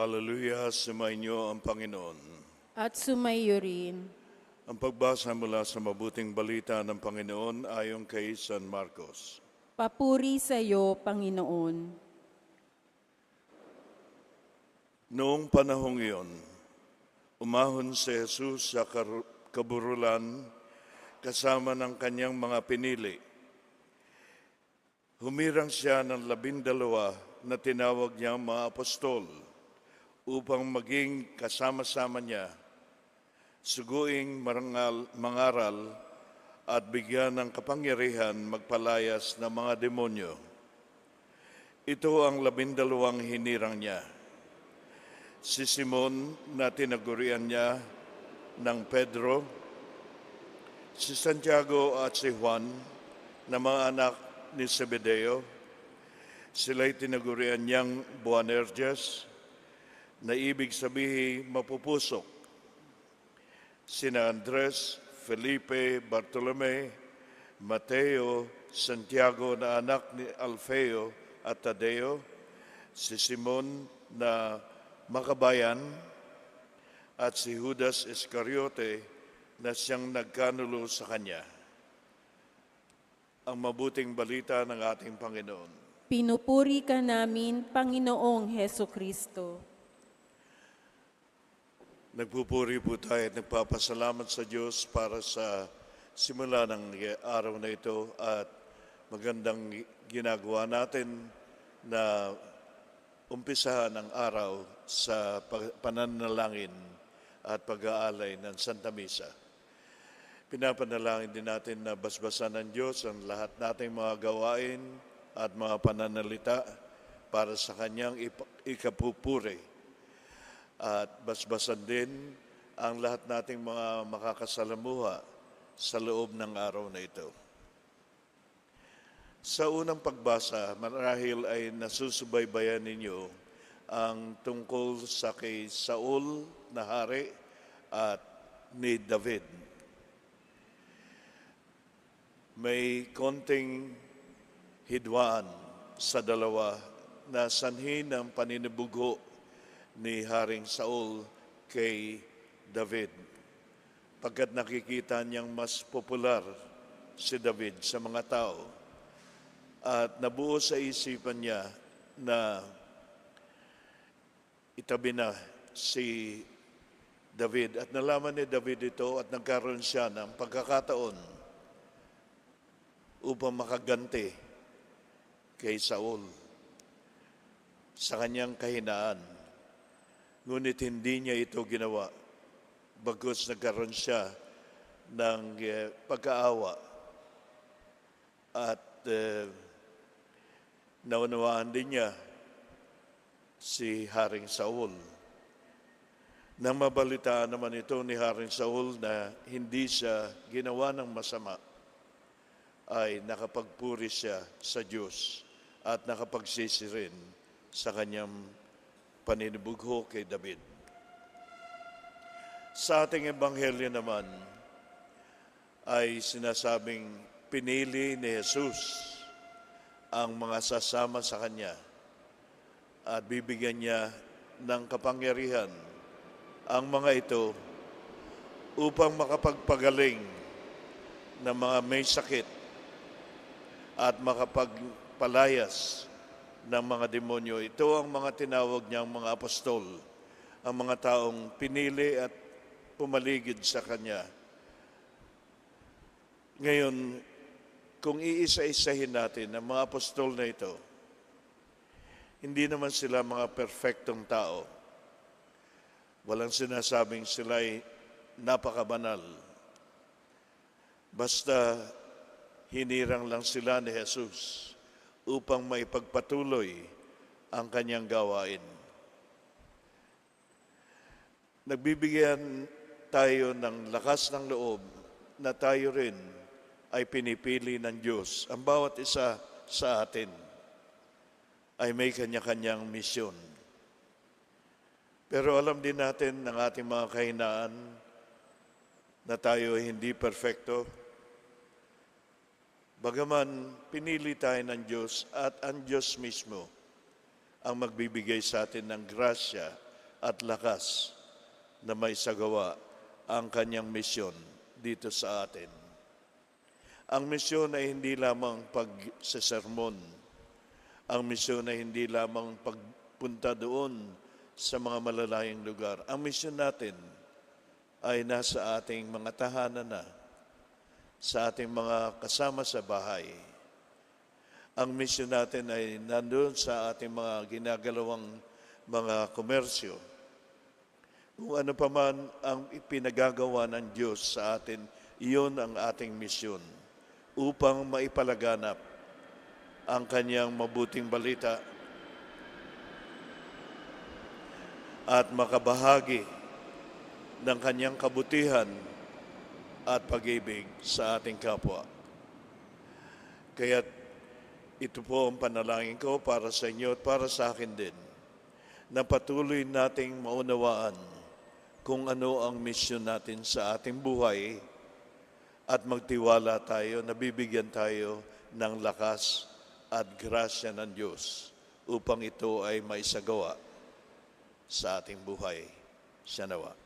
Hallelujah, sumainyo ang Panginoon. At sumayo rin. Ang pagbasa mula sa mabuting balita ng Panginoon ayon kay San Marcos. Papuri sa iyo, Panginoon. Noong panahong iyon, umahon si Jesus sa kaburulan kasama ng kanyang mga pinili. Humirang siya ng 12 na tinawag niyang mga apostol upang maging kasama-sama niya, suguing mangaral at bigyan ng kapangyarihan magpalayas ng mga demonyo. Ito ang 12 hinirang niya. Si Simon na tinagurian niya ng Pedro, si Santiago at si Juan na mga anak ni Zebedeo, sila'y tinagurian niyang Boanerges, na ibig sabihin mapupusok. Sina Andres, Felipe, Bartolome, Mateo, Santiago na anak ni Alfeo at Tadeo, si Simon na makabayan, at si Judas Iscariote na siyang nagkanulo sa kanya. Ang mabuting balita ng ating Panginoon. Pinupuri ka namin, Panginoong Heso Kristo. Nagpupuri po tayo at nagpapasalamat sa Diyos para sa simula ng araw na ito at magandang ginagawa natin na umpisahan ang araw sa pananalangin at pag-aalay ng Santa Misa. Pinapanalangin din natin na basbasan ng Diyos ang lahat nating mga gawain at mga pananalita para sa Kanyang ikapupuri. At basbasan din ang lahat nating mga makakasalamuha sa loob ng araw na ito. Sa unang pagbasa, marahil ay nasusubaybayan ninyo ang tungkol sa kay Saul na hari at ni David. May konting hidwaan sa dalawa na sanhi ng paninibugho ni Haring Saul kay David. Pagkat nakikita niyang mas popular si David sa mga tao at nabuo sa isipan niya na itabi na si David at nalaman ni David ito at nagkaroon siya ng pagkakataon upang makaganti kay Saul sa kanyang kahinaan. Ngunit hindi niya ito ginawa, bagkus nagkaroon siya ng pagkaawa at naunawaan din niya si Haring Saul. Nang mabalitaan naman ito ni Haring Saul na hindi siya ginawa ng masama, ay nakapagpuri siya sa Diyos at nakapagsisi rin sa kanyang paninibugho kay David. Sa ating ebanghelyo naman ay sinasabing pinili ni Jesus ang mga sasama sa kanya at bibigyan niya ng kapangyarihan ang mga ito upang makapagpagaling ng mga may sakit at makapagpalayas ng mga demonyo. Ito ang mga tinawag niyang mga apostol, ang mga taong pinili at pumaligid sa Kanya. Ngayon, kung iisa-isahin natin ang mga apostol na ito, hindi naman sila mga perfectong tao. Walang sinasabing sila'y napakabanal. Basta hinirang lang sila ni Jesus upang maipagpatuloy ang kanyang gawain. Nagbibigyan tayo ng lakas ng loob na tayo rin ay pinipili ng Diyos. Ang bawat isa sa atin ay may kanya-kanyang misyon. Pero alam din natin ng ating mga kahinaan na tayo ay hindi perfecto. Bagaman pinili tayo ng Diyos at ang Diyos mismo ang magbibigay sa atin ng grasya at lakas na maisagawa ang kanyang misyon dito sa atin. Ang misyon ay hindi lamang pagsesermon. Ang misyon ay hindi lamang pagpunta doon sa mga malalayang lugar. Ang misyon natin ay nasa ating mga tahanan na, sa ating mga kasama sa bahay. Ang misyon natin ay nandun sa ating mga ginagalawang mga komersyo. Kung ano pa man ang ipinagagawa ng Diyos sa atin, iyon ang ating misyon upang maipalaganap ang kanyang mabuting balita at makabahagi ng kanyang kabutihan at pag-ibig sa ating kapwa. Kaya ito po ang panalangin ko para sa inyo at para sa akin din, na patuloy nating maunawaan kung ano ang misyon natin sa ating buhay at magtiwala tayo, nabibigyan tayo ng lakas at grasya ng Diyos upang ito ay maisagawa sa ating buhay. Siya nawa.